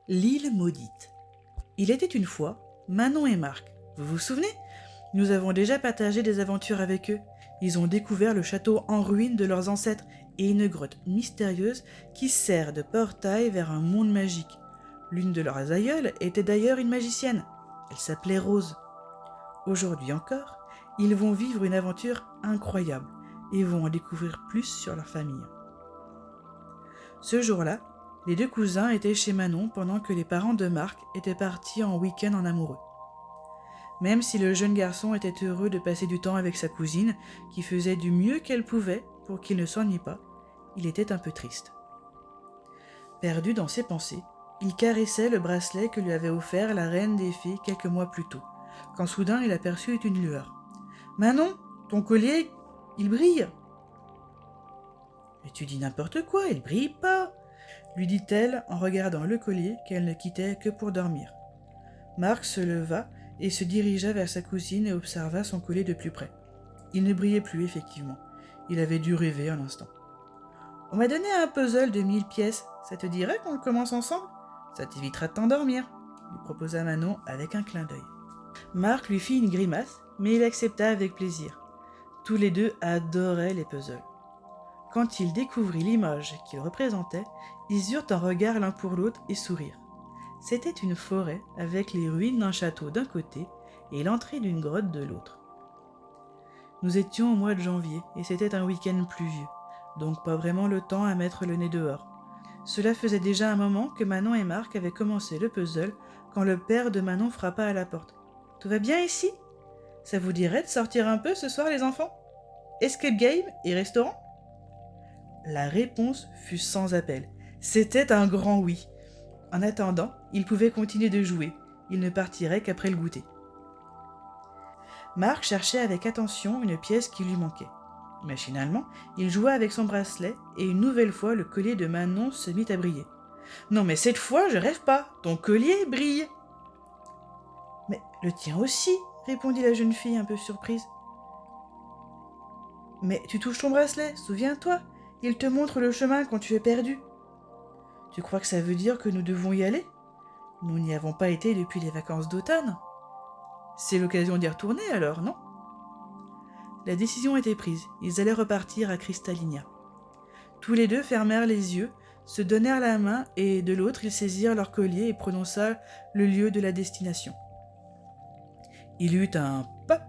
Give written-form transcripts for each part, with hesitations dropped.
L'île maudite. Il était une fois Manon et Marc. Vous vous souvenez? Nous avons déjà partagé des aventures avec eux. Ils ont découvert le château en ruine de leurs ancêtres et une grotte mystérieuse qui sert de portail vers un monde magique. L'une de leurs aïeules était d'ailleurs une magicienne. Elle s'appelait Rose. Aujourd'hui encore, ils vont vivre une aventure incroyable et vont en découvrir plus sur leur famille. Ce jour-là, les deux cousins étaient chez Manon pendant que les parents de Marc étaient partis en week-end en amoureux. Même si le jeune garçon était heureux de passer du temps avec sa cousine, qui faisait du mieux qu'elle pouvait pour qu'il ne s'ennuie pas, il était un peu triste. Perdu dans ses pensées, il caressait le bracelet que lui avait offert la reine des fées quelques mois plus tôt, quand soudain il aperçut une lueur. « Manon, ton collier, il brille !»« Mais tu dis n'importe quoi, il brille pas !» lui dit-elle en regardant le collier qu'elle ne quittait que pour dormir. Marc se leva et se dirigea vers sa cousine et observa son collier de plus près. Il ne brillait plus, effectivement. Il avait dû rêver un instant. « On m'a donné un puzzle de 1000 pièces. Ça te dirait qu'on le commence ensemble? Ça t'évitera de t'endormir, » lui proposa Manon avec un clin d'œil. Marc lui fit une grimace, mais il accepta avec plaisir. Tous les deux adoraient les puzzles. Quand il découvrit l'image qu'il représentait, ils eurent un regard l'un pour l'autre et sourirent. C'était une forêt avec les ruines d'un château d'un côté et l'entrée d'une grotte de l'autre. Nous étions au mois de janvier et c'était un week-end pluvieux, donc pas vraiment le temps à mettre le nez dehors. Cela faisait déjà un moment que Manon et Marc avaient commencé le puzzle quand le père de Manon frappa à la porte. « Tout va bien ici? Ça vous dirait de sortir un peu ce soir les enfants? Escape game et restaurant ?» La réponse fut sans appel. C'était un grand oui. En attendant, il pouvait continuer de jouer. Il ne partirait qu'après le goûter. Marc cherchait avec attention une pièce qui lui manquait. Machinalement, il joua avec son bracelet et une nouvelle fois le collier de Manon se mit à briller. « Non mais cette fois, je rêve pas, ton collier brille !»« Mais le tien aussi !» répondit la jeune fille un peu surprise. « Mais tu touches ton bracelet, souviens-toi, il te montre le chemin quand tu es perdu. » « Tu crois que ça veut dire que nous devons y aller? Nous n'y avons pas été depuis les vacances d'automne. C'est l'occasion d'y retourner alors, non ?» La décision était prise, ils allaient repartir à Cristallinia. Tous les deux fermèrent les yeux, se donnèrent la main et de l'autre ils saisirent leur collier et prononcèrent le lieu de la destination. Il y eut un « pop »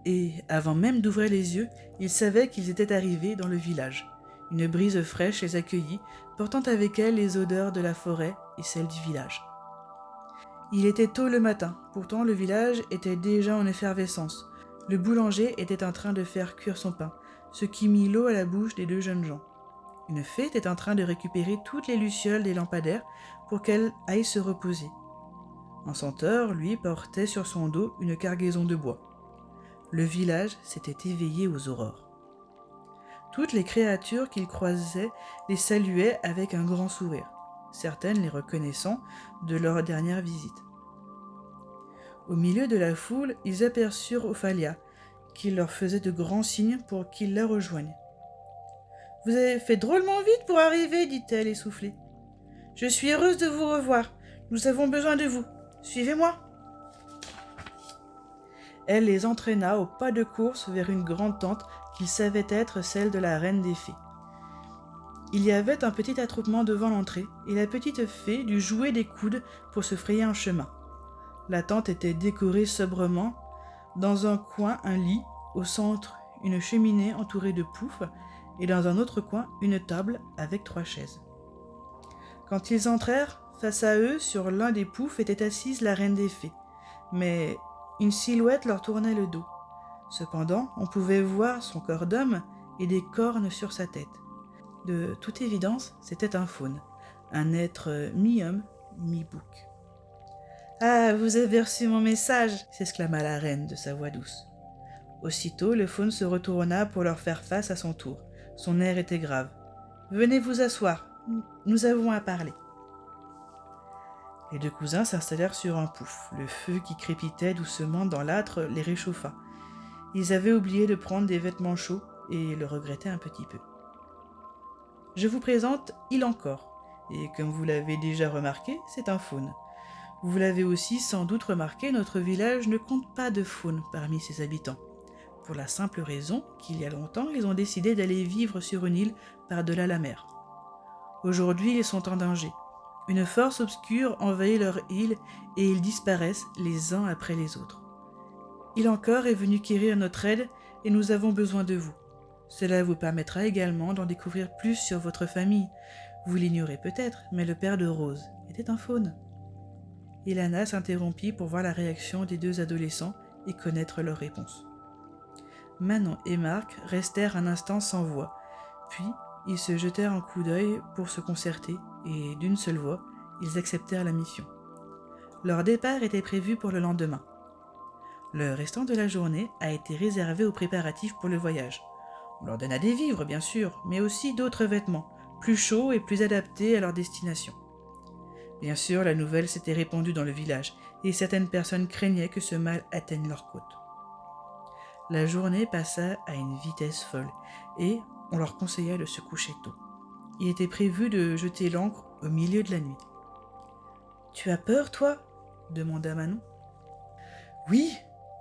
et, avant même d'ouvrir les yeux, ils savaient qu'ils étaient arrivés dans le village. Une brise fraîche les accueillit, portant avec elle les odeurs de la forêt et celles du village. Il était tôt le matin, pourtant le village était déjà en effervescence. Le boulanger était en train de faire cuire son pain, ce qui mit l'eau à la bouche des deux jeunes gens. Une fée était en train de récupérer toutes les lucioles des lampadaires pour qu'elle aille se reposer. Un senteur, lui, portait sur son dos une cargaison de bois. Le village s'était éveillé aux aurores. Toutes les créatures qu'ils croisaient les saluaient avec un grand sourire, certaines les reconnaissant de leur dernière visite. Au milieu de la foule, ils aperçurent Ophalia, qui leur faisait de grands signes pour qu'ils la rejoignent. « Vous avez fait drôlement vite pour arriver, dit-elle essoufflée. « Je suis heureuse de vous revoir. Nous avons besoin de vous. Suivez-moi. » Elle les entraîna au pas de course vers une grande tente qu'ils savaient être celle de la reine des fées. Il y avait un petit attroupement devant l'entrée, et la petite fée dut jouer des coudes pour se frayer un chemin. La tente était décorée sobrement. Dans un coin, un lit, au centre, une cheminée entourée de poufs, et dans un autre coin, une table avec 3 chaises. Quand ils entrèrent, face à eux, sur l'un des poufs, était assise la reine des fées, mais une silhouette leur tournait le dos. Cependant, on pouvait voir son corps d'homme et des cornes sur sa tête. De toute évidence, c'était un faune, un être mi-homme, mi-bouc. « Ah, vous avez reçu mon message !» s'exclama la reine de sa voix douce. Aussitôt, le faune se retourna pour leur faire face à son tour. Son air était grave. « Venez vous asseoir, nous avons à parler. » Les deux cousins s'installèrent sur un pouf. Le feu qui crépitait doucement dans l'âtre les réchauffa. Ils avaient oublié de prendre des vêtements chauds et le regrettaient un petit peu. « Je vous présente Il Encore. Et comme vous l'avez déjà remarqué, c'est un faune. Vous l'avez aussi sans doute remarqué, notre village ne compte pas de faune parmi ses habitants. Pour la simple raison qu'il y a longtemps, ils ont décidé d'aller vivre sur une île par-delà la mer. Aujourd'hui, ils sont en danger. Une force obscure envahit leur île et ils disparaissent les uns après les autres. Il encore est venu quérir notre aide et nous avons besoin de vous. Cela vous permettra également d'en découvrir plus sur votre famille. Vous l'ignorez peut-être, mais le père de Rose était un faune. Ilana s'interrompit pour voir la réaction des deux adolescents et connaître leur réponse. Manon et Marc restèrent un instant sans voix, puis ils se jetèrent un coup d'œil pour se concerter et, d'une seule voix, ils acceptèrent la mission. Leur départ était prévu pour le lendemain. Le restant de la journée a été réservé aux préparatifs pour le voyage. On leur donna des vivres, bien sûr, mais aussi d'autres vêtements, plus chauds et plus adaptés à leur destination. Bien sûr, la nouvelle s'était répandue dans le village, et certaines personnes craignaient que ce mal atteigne leurs côtes. La journée passa à une vitesse folle, et on leur conseilla de se coucher tôt. Il était prévu de jeter l'ancre au milieu de la nuit. « Tu as peur, toi » demanda Manon. « Oui,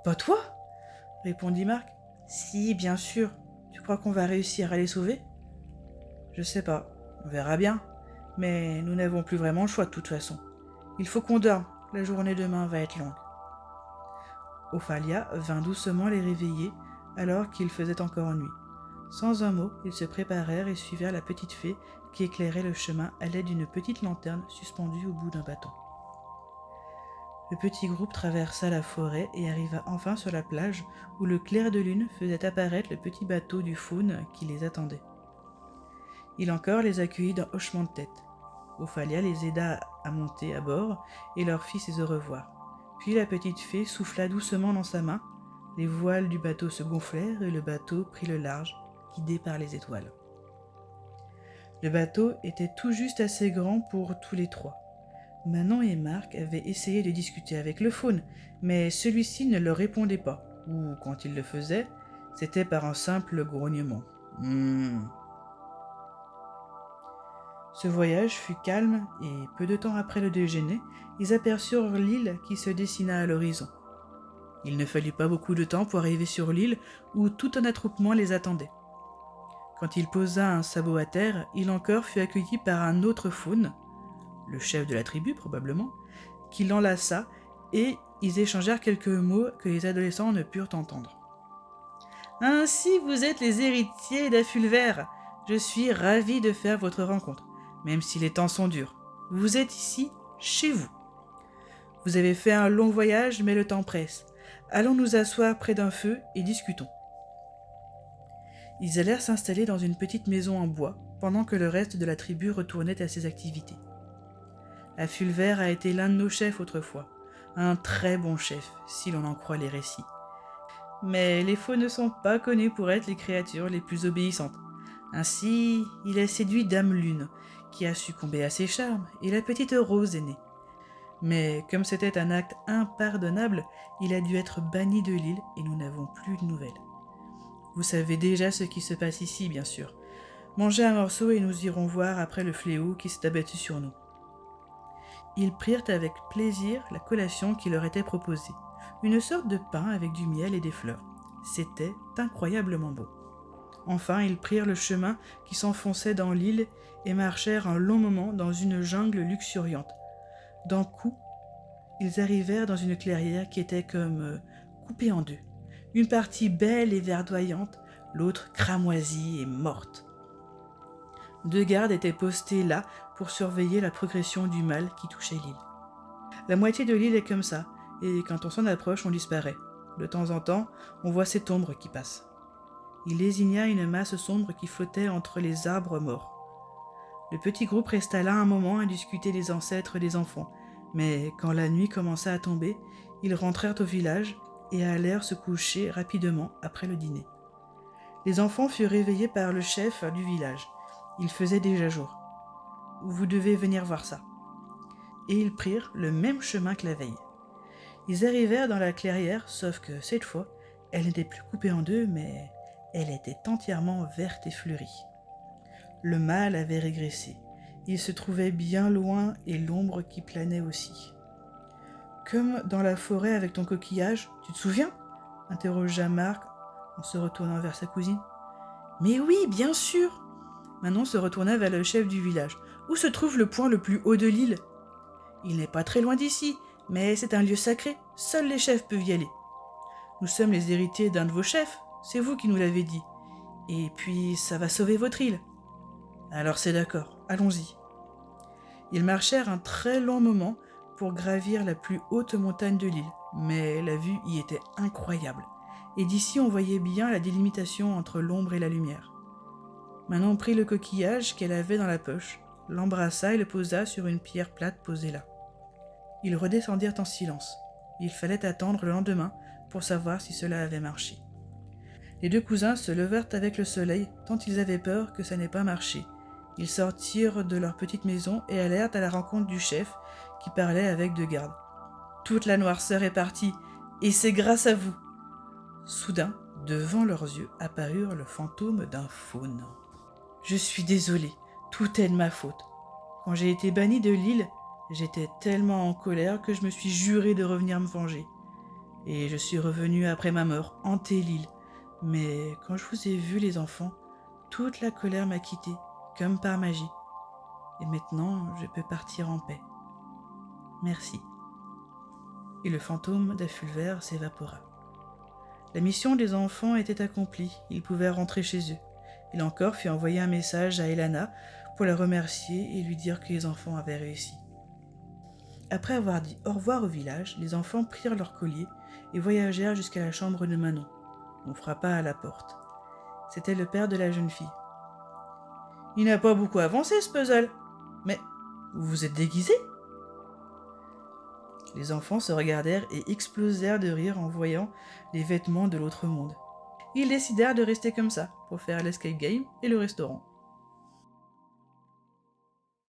pas toi » répondit Marc. « Si, bien sûr. Tu crois qu'on va réussir à les sauver ?»« Je sais pas, on verra bien. Mais nous n'avons plus vraiment le choix de toute façon. Il faut qu'on dorme, la journée demain va être longue. » Ophalia vint doucement les réveiller alors qu'il faisait encore nuit. Sans un mot, ils se préparèrent et suivirent la petite fée qui éclairait le chemin à l'aide d'une petite lanterne suspendue au bout d'un bâton. Le petit groupe traversa la forêt et arriva enfin sur la plage où le clair de lune faisait apparaître le petit bateau du faune qui les attendait. Il encore les accueillit d'un hochement de tête. Ophalia les aida à monter à bord et leur fit ses au revoir. Puis la petite fée souffla doucement dans sa main, les voiles du bateau se gonflèrent et le bateau prit le large, guidé par les étoiles. Le bateau était tout juste assez grand pour tous les trois. Manon et Marc avaient essayé de discuter avec le faune, mais celui-ci ne leur répondait pas, ou quand il le faisait, c'était par un simple grognement. Ce voyage fut calme et peu de temps après le déjeuner, ils aperçurent l'île qui se dessina à l'horizon. Il ne fallut pas beaucoup de temps pour arriver sur l'île où tout un attroupement les attendait. Quand il posa un sabot à terre, il encore fut accueilli par un autre faune, le chef de la tribu probablement, qui l'enlaça et ils échangèrent quelques mots que les adolescents ne purent entendre. « Ainsi vous êtes les héritiers d'Afulver. Je suis ravi de faire votre rencontre, même si les temps sont durs. Vous êtes ici, chez vous. Vous avez fait un long voyage, mais le temps presse. Allons nous asseoir près d'un feu et discutons. » Ils allèrent s'installer dans une petite maison en bois, pendant que le reste de la tribu retournait à ses activités. Afulver a été l'un de nos chefs autrefois, un très bon chef, si l'on en croit les récits. Mais les faux ne sont pas connus pour être les créatures les plus obéissantes. Ainsi, il a séduit Dame Lune, qui a succombé à ses charmes, et la petite Rose est née. Mais comme c'était un acte impardonnable, il a dû être banni de l'île et nous n'avons plus de nouvelles. Vous savez déjà ce qui se passe ici, bien sûr. Mangez un morceau et nous irons voir après le fléau qui s'est abattu sur nous. Ils prirent avec plaisir la collation qui leur était proposée, une sorte de pain avec du miel et des fleurs. C'était incroyablement beau. Enfin, ils prirent le chemin qui s'enfonçait dans l'île et marchèrent un long moment dans une jungle luxuriante. D'un coup, ils arrivèrent dans une clairière qui était comme coupée en deux. Une partie belle et verdoyante, l'autre cramoisie et morte. 2 gardes étaient postés là pour surveiller la progression du mal qui touchait l'île. La moitié de l'île est comme ça, et quand on s'en approche, on disparaît. De temps en temps, on voit cette ombre qui passe. Il désigna une masse sombre qui flottait entre les arbres morts. Le petit groupe resta là un moment à discuter des ancêtres des enfants, mais quand la nuit commença à tomber, ils rentrèrent au village et allèrent se coucher rapidement après le dîner. Les enfants furent réveillés par le chef du village. Il faisait déjà jour. « Vous devez venir voir ça. » Et ils prirent le même chemin que la veille. Ils arrivèrent dans la clairière, sauf que cette fois, elle n'était plus coupée en deux, mais elle était entièrement verte et fleurie. Le mal avait régressé, Il se trouvait bien loin et l'ombre qui planait aussi. Comme dans la forêt avec ton coquillage, tu te souviens ? Interrogea Marc en se retournant vers sa cousine. Mais oui, bien sûr. Manon se retourna vers le chef du village. Où se trouve le point le plus haut de l'île ? Il n'est pas très loin d'ici, mais c'est un lieu sacré. Seuls les chefs peuvent y aller. Nous sommes les héritiers d'un de vos chefs. C'est vous qui nous l'avez dit. Et puis, ça va sauver votre île. Alors c'est d'accord, allons-y. Ils marchèrent un très long moment pour gravir la plus haute montagne de l'île, mais la vue y était incroyable, et d'ici on voyait bien la délimitation entre l'ombre et la lumière. Manon prit le coquillage qu'elle avait dans la poche, l'embrassa et le posa sur une pierre plate posée là. Ils redescendirent en silence. Il fallait attendre le lendemain pour savoir si cela avait marché. Les deux cousins se levèrent avec le soleil, tant ils avaient peur que ça n'ait pas marché. Ils sortirent de leur petite maison et allèrent à la rencontre du chef, qui parlait avec deux gardes. « Toute la noirceur est partie, et c'est grâce à vous !» Soudain, devant leurs yeux, apparurent le fantôme d'un faune. « Je suis désolé, tout est de ma faute. Quand j'ai été banni de l'île, j'étais tellement en colère que je me suis juré de revenir me venger. Et je suis revenu après ma mort, hanter l'île. Mais quand je vous ai vus, les enfants, toute la colère m'a quitté, comme par magie. Et maintenant, je peux partir en paix. Merci. » Et le fantôme d'Afulver s'évapora. La mission des enfants était accomplie, ils pouvaient rentrer chez eux. Il encore fit envoyer un message à Elana pour la remercier et lui dire que les enfants avaient réussi. Après avoir dit au revoir au village, les enfants prirent leur collier et voyagèrent jusqu'à la chambre de Manon. On frappa à la porte. C'était le père de la jeune fille. « Il n'a pas beaucoup avancé, ce puzzle. Mais vous vous êtes déguisé ?» Les enfants se regardèrent et explosèrent de rire en voyant les vêtements de l'autre monde. Ils décidèrent de rester comme ça pour faire l'escape game et le restaurant.